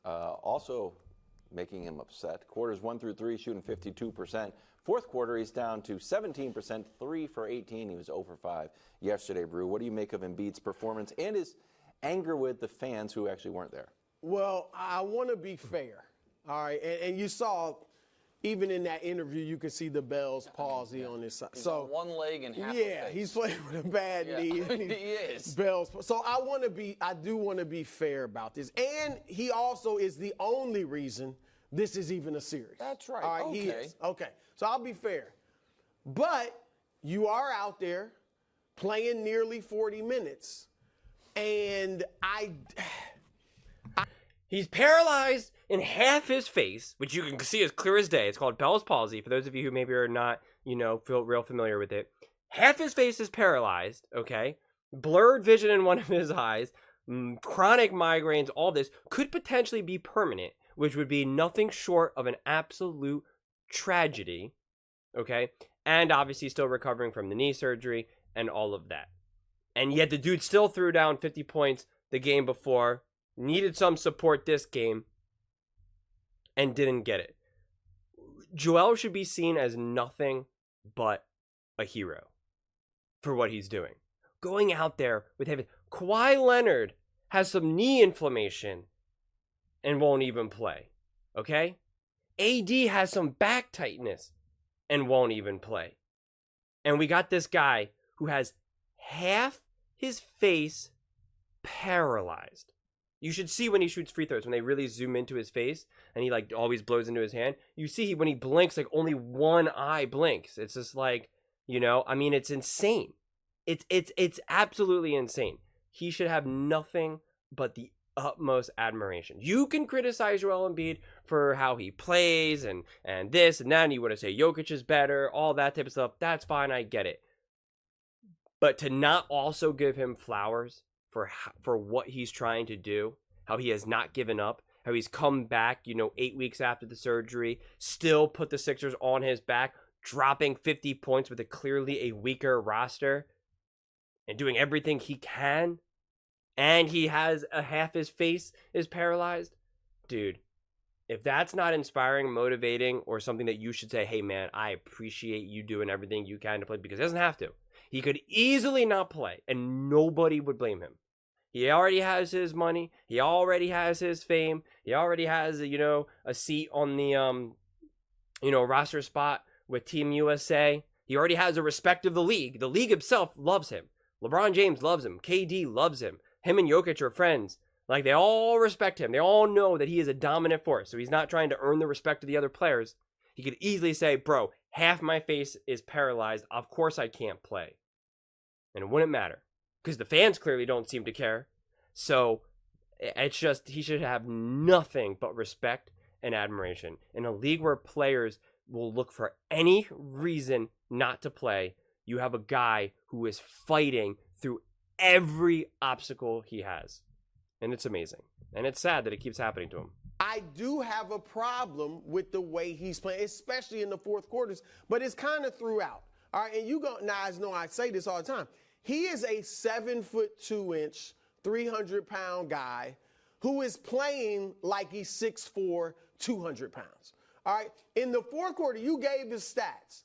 also making him upset. Quarters 1 through 3, shooting 52%. Fourth quarter, he's down to 17%, 3 for 18. He was 0 for 5 yesterday, Brew. What do you make of Embiid's performance and his anger with the fans who actually weren't there? Well, I want to be fair, all right? And you saw, even in that interview, you could see the Bell's palsy on his side. He's on one leg and half yeah, the face. he's playing with a bad knee. he is. Bell's. So I do want to be fair about this. And he also is the only reason this is even a series. That's right. All right, okay. he is. Okay, so I'll be fair. But you are out there playing nearly 40 minutes, and He's paralyzed in half his face, which you can see as clear as day. It's called Bell's palsy, for those of you who maybe are not, feel real familiar with it. Half his face is paralyzed, okay? Blurred vision in one of his eyes, chronic migraines, all this could potentially be permanent, which would be nothing short of an absolute tragedy, okay? And obviously still recovering from the knee surgery and all of that. And yet the dude still threw down 50 points the game before, needed some support this game, and didn't get it. Joel should be seen as nothing but a hero for what he's doing. Going out there with him. Kawhi Leonard has some knee inflammation and won't even play. Okay? AD has some back tightness and won't even play. And we got this guy who has half his face paralyzed. You should see when he shoots free throws, when they really zoom into his face and he like always blows into his hand. You see when he blinks, like only one eye blinks. It's just like, it's insane. It's absolutely insane. He should have nothing but the utmost admiration. You can criticize Joel Embiid for how he plays and this and that, and you want to say Jokic is better, all that type of stuff. That's fine, I get it. But to not also give him flowers for what he's trying to do, how he has not given up, how he's come back, 8 weeks after the surgery, still put the Sixers on his back, dropping 50 points with clearly a weaker roster, and doing everything he can, and he has half his face is paralyzed. Dude, if that's not inspiring, motivating, or something that you should say, hey man, I appreciate you doing everything you can to play, because he doesn't have to. He could easily not play, and nobody would blame him. He already has his money. He already has his fame. He already has, a seat on the, roster spot with Team USA. He already has the respect of the league. The league itself loves him. LeBron James loves him. KD loves him. Him and Jokic are friends. Like, they all respect him. They all know that he is a dominant force. So he's not trying to earn the respect of the other players. He could easily say, bro, half my face is paralyzed. Of course I can't play. And it wouldn't matter, because the fans clearly don't seem to care. So it's just, he should have nothing but respect and admiration. In a league where players will look for any reason not to play, you have a guy who is fighting through every obstacle he has. And it's amazing. And it's sad that it keeps happening to him. I do have a problem with the way he's playing, especially in the fourth quarters, but it's kind of throughout. All right, and you guys know I say this all the time. He is a 7'2", 300-pound guy who is playing like he's 6'4", 200 pounds. All right, in the fourth quarter, you gave his stats.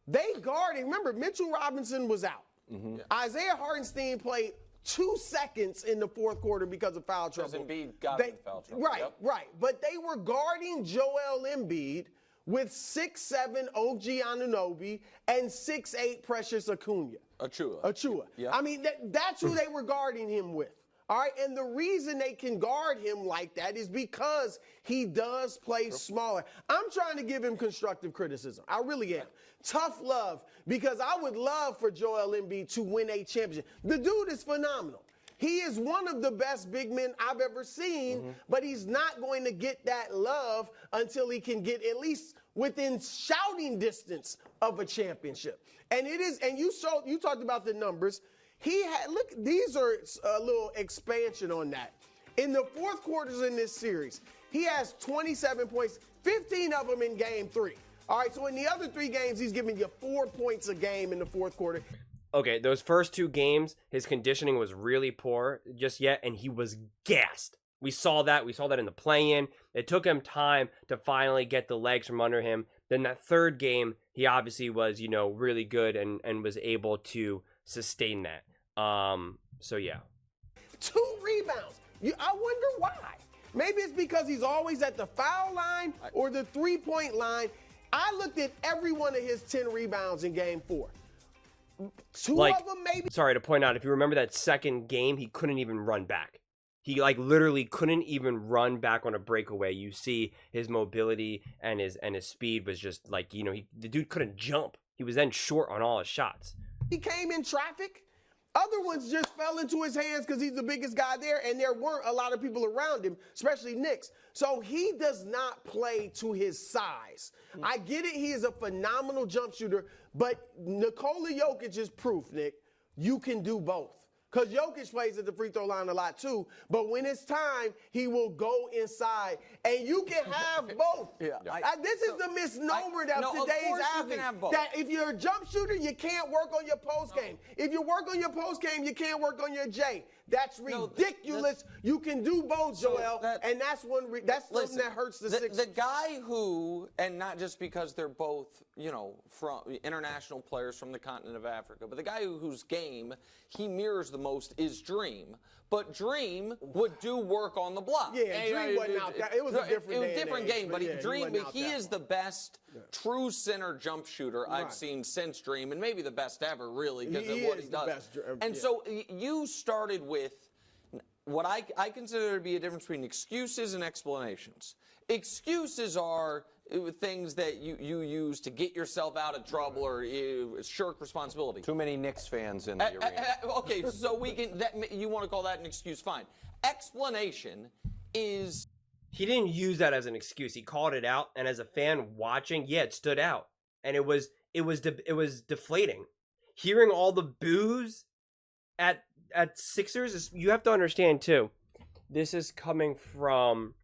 They guarded, remember, Mitchell Robinson was out. Mm-hmm. Yeah. Isaiah Hartenstein played 2 seconds in the fourth quarter because of foul trouble. Because Embiid got in foul trouble. Right. But they were guarding Joel Embiid with 6'7" OG Anunoby and 6'8" Precious Achua. Yeah. I mean, that's who they were guarding him with. All right, and the reason they can guard him like that is because he does play smaller. I'm trying to give him constructive criticism. I really am. Tough love, because I would love for Joel Embiid to win a championship. The dude is phenomenal. He is one of the best big men I've ever seen, but he's not going to get that love until he can get at least within shouting distance of a championship. And it is, and you talked about the numbers. He had, look, these are a little expansion on that. In the fourth quarters in this series, he has 27 points, 15 of them in game 3. All right, so in the other 3 games, he's giving you 4 points a game in the fourth quarter. Okay, those first 2 games, his conditioning was really poor just yet, and he was gassed We saw that. We saw that in the play-in. It took him time to finally get the legs from under him. Then that third game, he obviously was, really good and was able to sustain that. So yeah. 2 rebounds. I wonder why. Maybe it's because he's always at the foul line or the three-point line. I looked at every one of his 10 rebounds in game 4. 2 of them maybe. Sorry to point out, if you remember that second game, he couldn't even run back. He literally couldn't even run back on a breakaway. You see his mobility and his speed was just the dude couldn't jump. He was then short on all his shots. He came in traffic. Other ones just fell into his hands because he's the biggest guy there, and there weren't a lot of people around him, especially Knicks. So he does not play to his size. I get it, he is a phenomenal jump shooter, but Nikola Jokic is proof, Nick, you can do both. Because Jokic plays at the free throw line a lot too, but when it's time, he will go inside, and you can have both. This is the misnomer of today's athlete. That if you're a jump shooter, you can't work on your post game. If you work on your post game, you can't work on your J. That's ridiculous. You can do both, Joel, and that's something that hurts the Sixers. The guy who, and not just because they're both, from international players from the continent of Africa, but the guy whose game he mirrors the most is Dream. But Dream would do work on the block. Yeah, Dream wasn't out there. It was a different game, but he is the best true center jump shooter I've seen since Dream, and maybe the best ever, really, because of what he does. So you started with what I consider to be a difference between excuses and explanations. Excuses are things that you use to get yourself out of trouble or shirk responsibility. Too many Knicks fans in the arena. Okay, so you want to call that an excuse? Fine. Explanation is. He didn't use that as an excuse. He called it out, and as a fan watching, it stood out, and it was deflating. Hearing all the boos at Sixers, you have to understand too. This is coming from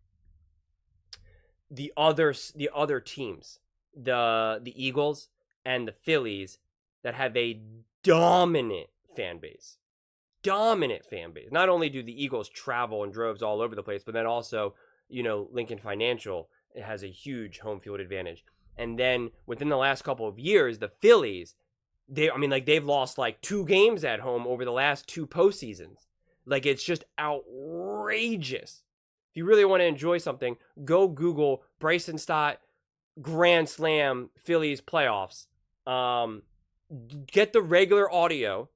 the other teams, the Eagles and the Phillies, that have a dominant fan base. Not only do the Eagles travel in droves all over the place, but then also, Lincoln Financial has a huge home field advantage. And then within the last couple of years, the Phillies, they've lost 2 games at home over the last 2 postseasons. It's just outrageous. If you really want to enjoy something, go Google Bryson Stott Grand Slam Phillies playoffs. Get the regular audio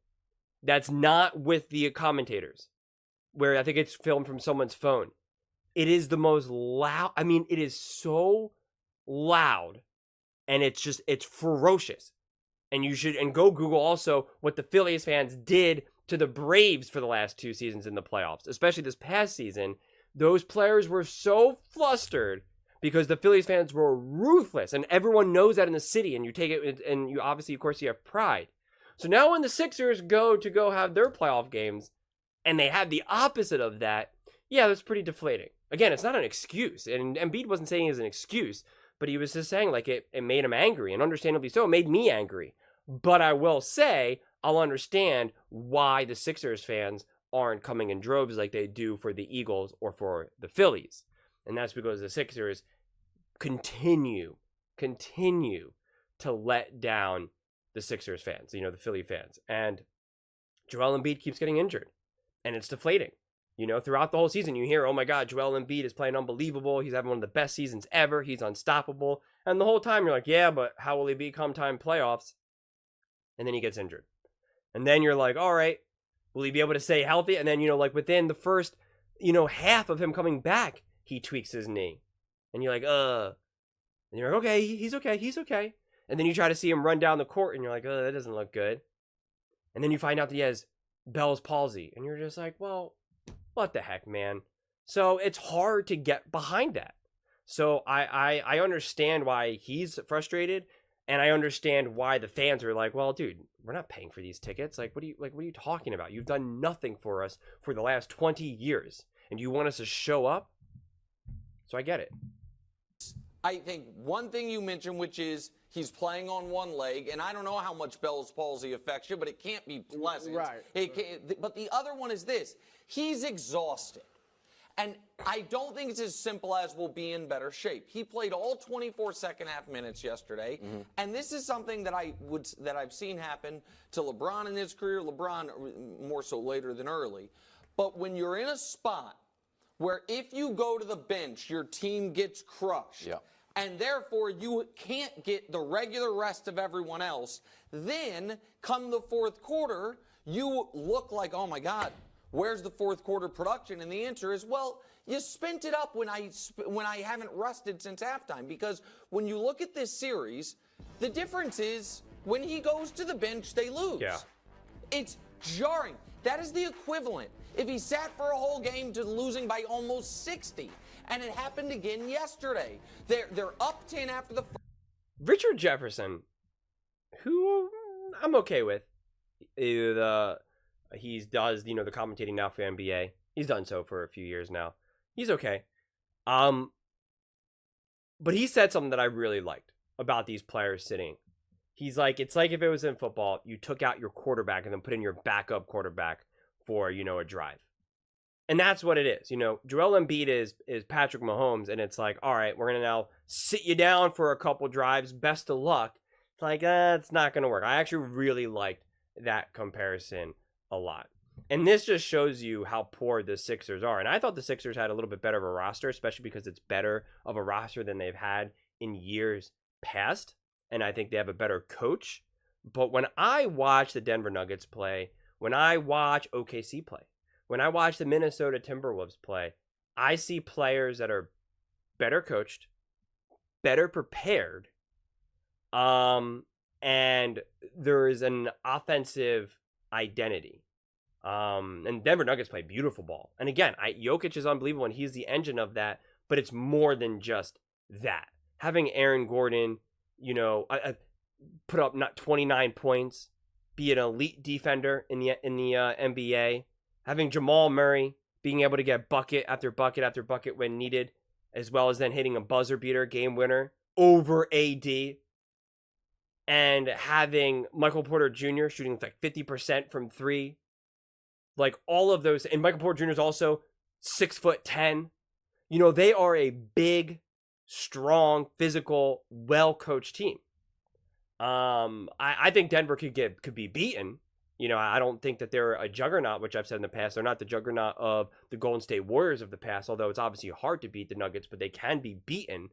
that's not with the commentators, where I think it's filmed from someone's phone. It is the most loud. It is so loud, and it's ferocious. And go Google also what the Phillies fans did to the Braves for the last 2 seasons in the playoffs, especially this past season. Those players were so flustered because the Phillies fans were ruthless, and everyone knows that in the city, and you take it, and you obviously, of course, you have pride. So now when the Sixers go have their playoff games, and they have the opposite of that, that's pretty deflating. Again, it's not an excuse, and Embiid wasn't saying it as an excuse, but he was just saying it made him angry, and understandably so. It made me angry. But I will say, I'll understand why the Sixers fans aren't coming in droves like they do for the Eagles or for the Phillies. And that's because the Sixers continue to let down the Sixers fans, the Philly fans. And Joel Embiid keeps getting injured, and it's deflating. Throughout the whole season, you hear, oh my God, Joel Embiid is playing unbelievable. He's having one of the best seasons ever. He's unstoppable. And the whole time you're like, yeah, but how will he be come time playoffs? And then he gets injured. And then you're like, all right, will he be able to stay healthy? And then, within the first, half of him coming back, he tweaks his knee. And you're like, And you're like, okay, he's okay. And then you try to see him run down the court, and you're like, that doesn't look good. And then you find out that he has Bell's palsy. And you're just like, well, what the heck, man? So it's hard to get behind that. So I understand why he's frustrated, and I understand why the fans are like, well, dude, we're not paying for these tickets. What are you talking about? You've done nothing for us for the last 20 years, and you want us to show up? So I get it. I think one thing you mentioned, which is he's playing on one leg, and I don't know how much Bell's palsy affects you, but it can't be pleasant. Right. But the other one is this. He's exhausted. And I don't think it's as simple as we'll be in better shape. He played all 24 second-half minutes yesterday, and this is something that I've seen happen to LeBron in his career. LeBron more so later than early. But when you're in a spot where if you go to the bench, your team gets crushed, and therefore you can't get the regular rest of everyone else, then come the fourth quarter, you look like, oh my God, where's the fourth quarter production? And the answer is, well, you spent it up when I haven't rested since halftime. Because when you look at this series, the difference is when he goes to the bench, they lose. Yeah. It's jarring. That is the equivalent if he sat for a whole game to losing by almost 60. And it happened again yesterday. They're up 10 after the first. Richard Jefferson, who I'm okay with. He does, the commentating now for NBA. He's done so for a few years now. He's okay. But he said something that I really liked about these players sitting. He's like, it's like if it was in football, you took out your quarterback and then put in your backup quarterback for, a drive. And that's what it is. Joel Embiid is Patrick Mahomes, and it's like, all right, we're going to now sit you down for a couple drives. Best of luck. It's like, it's not going to work. I actually really liked that comparison a lot. And this just shows you how poor the Sixers are. And I thought the Sixers had a little bit better of a roster, especially because it's better of a roster than they've had in years past. And I think they have a better coach. But when I watch the Denver Nuggets play, when I watch OKC play, when I watch the Minnesota Timberwolves play, I see players that are better coached, better prepared, and there is an offensive identity. And Denver Nuggets play beautiful ball. And again, Jokic is unbelievable, and he's the engine of that, but it's more than just that. Having Aaron Gordon, put up not 29 points, be an elite defender in the NBA, having Jamal Murray being able to get bucket after bucket after bucket when needed, as well as then hitting a buzzer beater game winner over AD, and having Michael Porter Jr. shooting like 50% from three. Like all of those, and Michael Porter Jr. is also 6'10". They are a big, strong, physical, well-coached team. I think Denver could be beaten. I don't think that they're a juggernaut, which I've said in the past. They're not the juggernaut of the Golden State Warriors of the past, although it's obviously hard to beat the Nuggets, but they can be beaten.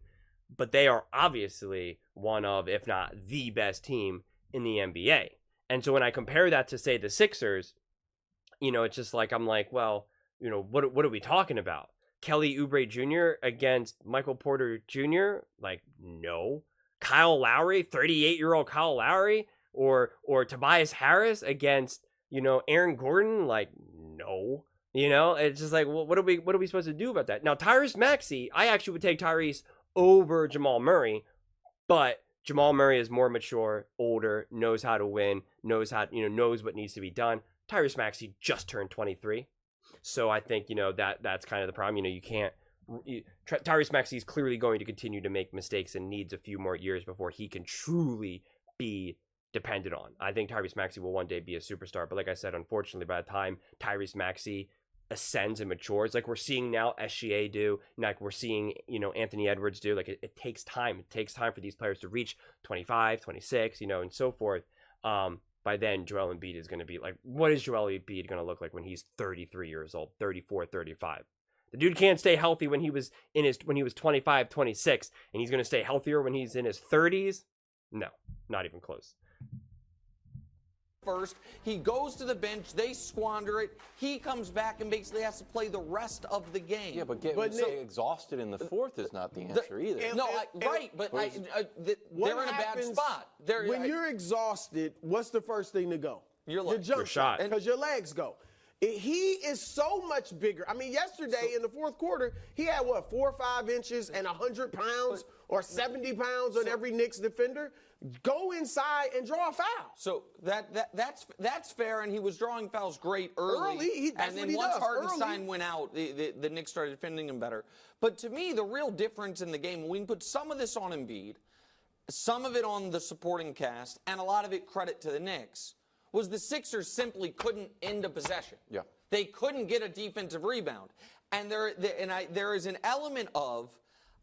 But they are obviously one of, if not the best team in the NBA. And so when I compare that to, say, the Sixers, it's just like, I'm like, well, what are we talking about? Kelly Oubre Jr. against Michael Porter Jr.? Like, no. Kyle Lowry, 38-year-old Kyle Lowry, or Tobias Harris against, Aaron Gordon? Like, no. It's just like, well, what are we supposed to do about that? Now, Tyrese Maxey, I actually would take Tyrese over Jamal Murray, but Jamal Murray is more mature, older, knows how to win, knows what needs to be done. Tyrese Maxey just turned 23. So I think, that's kind of the problem. You can't. Tyrese Maxey is clearly going to continue to make mistakes and needs a few more years before he can truly be depended on. I think Tyrese Maxey will one day be a superstar. But like I said, unfortunately, by the time Tyrese Maxey ascends and matures, like we're seeing now SGA do, like we're seeing, Anthony Edwards do, like it takes time. It takes time for these players to reach 25, 26, and so forth. By then, Joel Embiid is going to be like, what is Joel Embiid going to look like when he's 33 years old, 34, 35? The dude can't stay healthy when he was 25, 26, and he's going to stay healthier when he's in his 30s? No, not even close. First, he goes to the bench, they squander it, he comes back and basically has to play the rest of the game. Yeah, but exhausted in the fourth is not the answer either. They're in a bad spot. When you're exhausted, what's the first thing to go? Your jump shot, because your legs go. He is so much bigger. I mean, yesterday in the fourth quarter, he had 4 or 5 inches and 100 pounds or 70 pounds on every Knicks defender. Go inside and draw a foul. So that's fair, and he was drawing fouls great early. And then once Hartenstein went out, the Knicks started defending him better. But to me, the real difference in the game, we can put some of this on Embiid, some of it on the supporting cast, and a lot of it credit to the Knicks, was the Sixers simply couldn't end a possession. Yeah. They couldn't get a defensive rebound. And there is an element of,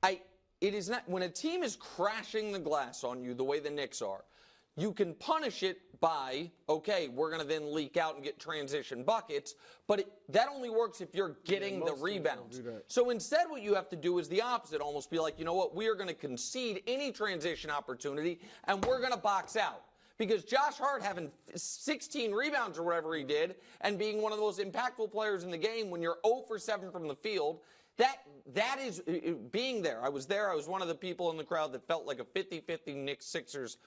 it is not, when a team is crashing the glass on you the way the Knicks are, you can punish it by, okay, we're going to then leak out and get transition buckets, but that only works if you're getting the rebounds. So instead what you have to do is the opposite, almost be like, you know what, we are going to concede any transition opportunity, and we're going to box out. Because Josh Hart having 16 rebounds or whatever he did and being one of the most impactful players in the game when you're 0 for 7 from the field, that is being there. I was there. I was one of the people in the crowd that felt like a 50-50 Knicks-Sixers,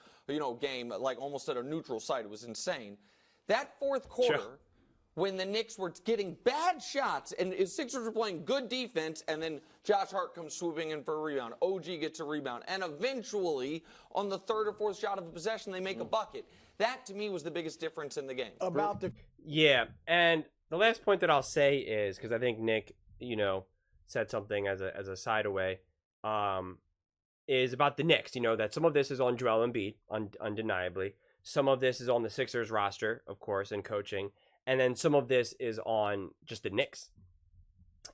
game, like almost at a neutral site. It was insane. That fourth quarter, when the Knicks were getting bad shots and the Sixers were playing good defense, and then Josh Hart comes swooping in for a rebound. OG gets a rebound. And eventually, on the third or fourth shot of a possession, they make a bucket. That, to me, was the biggest difference in the game. Yeah, and the last point that I'll say is, because I think Nick, said something as a side away, is about the Knicks. That some of this is on Joel Embiid, undeniably. Some of this is on the Sixers roster, of course, and coaching. And then some of this is on just the Knicks.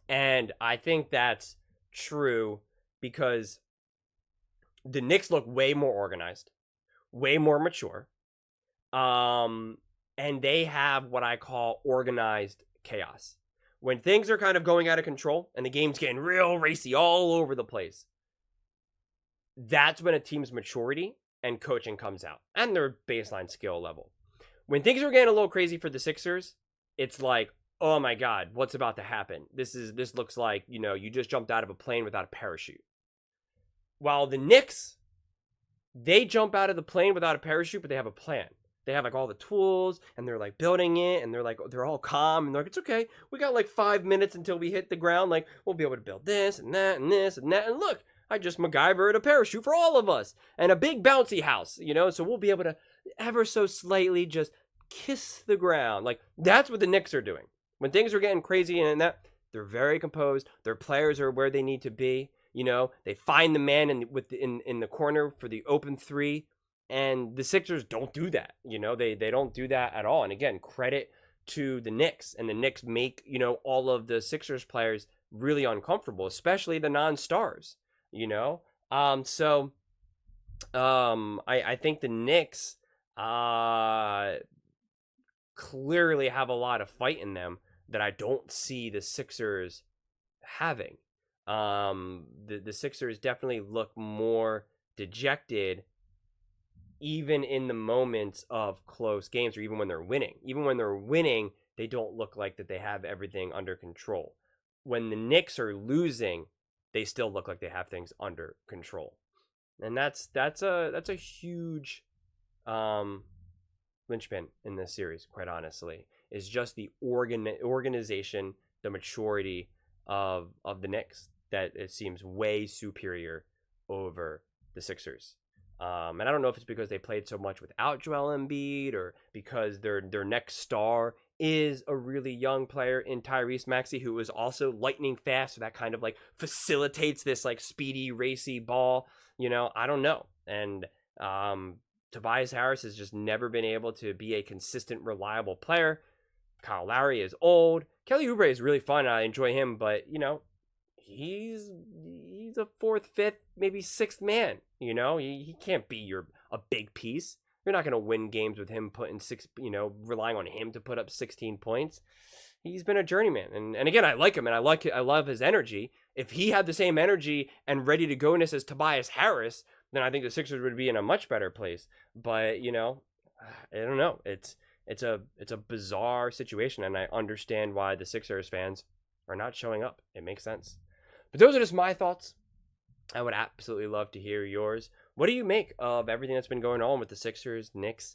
And I think that's true because the Knicks look way more organized, way more mature. And they have what I call organized chaos. When things are kind of going out of control and the game's getting real racy all over the place, that's when a team's maturity and coaching comes out and their baseline skill level. When things are getting a little crazy for the Sixers, it's like, oh my God, what's about to happen? This looks like, you just jumped out of a plane without a parachute. While the Knicks, they jump out of the plane without a parachute, but they have a plan. They have like all the tools and they're like building it and they're all calm and they're like, it's okay. We got like 5 minutes until we hit the ground. Like, we'll be able to build this and that and this and that. And look, I just MacGyvered a parachute for all of us and a big bouncy house, so we'll be able to ever so slightly just kiss the ground. Like, that's what the Knicks are doing. When things are getting crazy and that, they're very composed. Their players are where they need to be. They find the man in the corner for the open three. And the Sixers don't do that. They don't do that at all. And again, credit to the Knicks. And the Knicks make, all of the Sixers players really uncomfortable, especially the non-stars, I think the Knicks clearly have a lot of fight in them that I don't see the Sixers having. The Sixers definitely look more dejected even in the moments of close games or even when they're winning. Even when they're winning, they don't look like that they have everything under control. When the Knicks are losing, they still look like they have things under control. And that's a huge linchpin in this series, quite honestly, is just the organization, the maturity of the Knicks, that it seems way superior over the Sixers. And I don't know if it's because they played so much without Joel Embiid or because their next star is a really young player in Tyrese Maxey, who is also lightning fast, so that kind of like facilitates this like speedy, racy ball. I don't know. And Tobias Harris has just never been able to be a consistent, reliable player. Kyle Lowry is old. Kelly Oubre is really fun. I enjoy him, but he's a fourth, fifth, maybe sixth man. He can't be a big piece. You're not going to win games with him putting relying on him to put up 16 points. He's been a journeyman. And again, I like him and I love his energy. If he had the same energy and ready to go-ness as Tobias Harris, then I think the Sixers would be in a much better place. But, I don't know. It's a bizarre situation, and I understand why the Sixers fans are not showing up. It makes sense. But those are just my thoughts. I would absolutely love to hear yours. What do you make of everything that's been going on with the Sixers-Knicks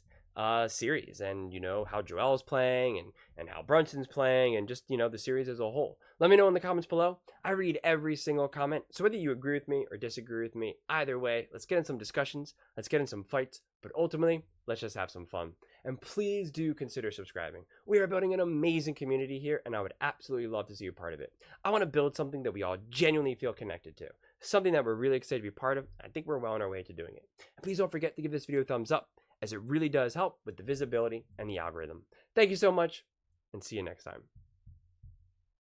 series, and how Joel's playing and how Brunson's playing, and just the series as a whole? Let me know in the comments below. I read every single comment, so whether you agree with me or disagree with me, either way, let's get in some discussions, let's get in some fights, but ultimately, let's just have some fun. And please do consider subscribing. We are building an amazing community here, and I would absolutely love to see you a part of it. I want to build something that we all genuinely feel connected to, something that we're really excited to be part of. I think we're well on our way to doing it. And please don't forget to give this video a thumbs up, as it really does help with the visibility and the algorithm. Thank you so much, and see you next time.